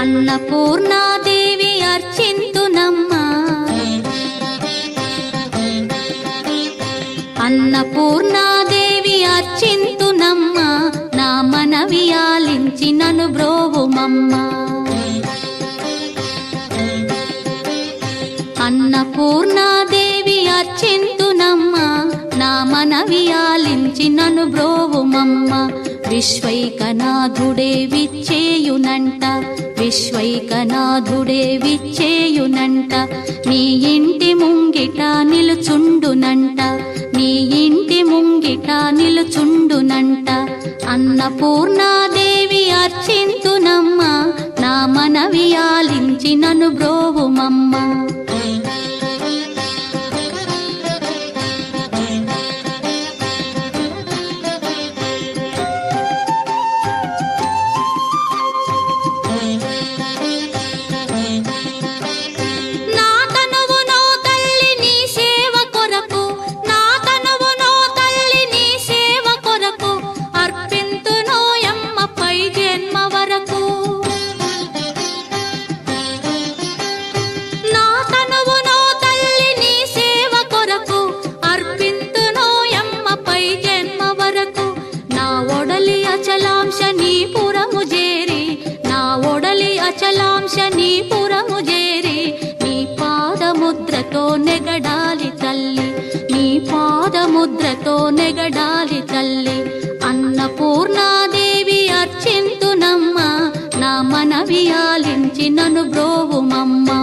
అన్నపూర్ణాదేవి అర్చింతునమ్మా, అన్నపూర్ణాదేవి అర్చింతునమ్మా, నా మనవి ఆలించి నన్ను బ్రోవుమమ్మా. అన్నపూర్ణాదేవి అర్చింతునమ్మా, నా మనవి ఆలించి నన్ను బ్రోవుమమ్మా. విశ్వైకనాథుడే విచ్చేయునంట, విశ్వైకనాథుడే విచ్చేయునంట, నీ ఇంటి ముంగిట నిలుచుండునంట, నీ ఇంటి ముంగిట నిలుచుండునంట. అన్నపూర్ణాదేవి అర్చింతునమ్మా, నా మనవి ఆలించి నన్ను బ్రోవుమమ్మా. అచలాంశ నీ పురము చేరి, నీ పాదముద్రతో నెగడాలి తల్లి, నీ పాదముద్రతో నెగడాలి తల్లి. అన్నపూర్ణాదేవి అర్చింతునమ్మా, నా మనవి ఆలించి నన్ను బ్రోవుమమ్మా.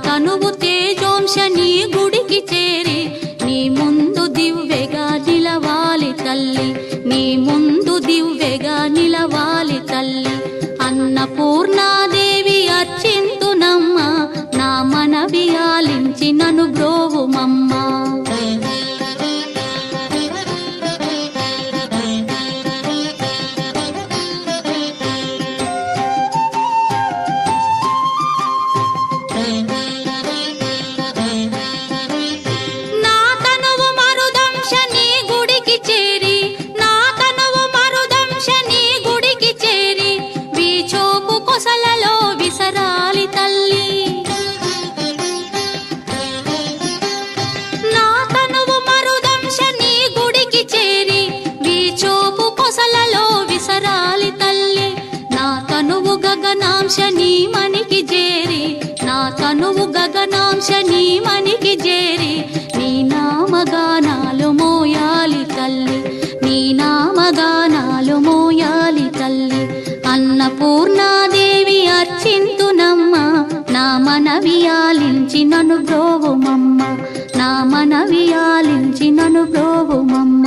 తనువు తేజోంశ నీ గుడికి చేరి, నీ ముందు దివ్వెగా నిలవాలి తల్లి, నీ ముందు దివ్వెగా నిలవాలి తల్లి. అన్నపూర్ణాదేవి అర్చింతునమ్మా, నా మనవి ఆలించి నన్ను బ్రోవుమమ్మా. గగనాంశ నీ మనికి చేరి, నా తనువు గగనాంశ నీ మనికి చేరి, నీ నామగానాలు మోయాలి తల్లి, నీ నామగానాలు మోయాలి తల్లి. అన్నపూర్ణాదేవి అర్చింతునమ్మా, నా మనవి ఆలించి నన్ను బ్రోవుమమ్మ, నా మనవి ఆలించి నన్ను బ్రోవుమమ్మ.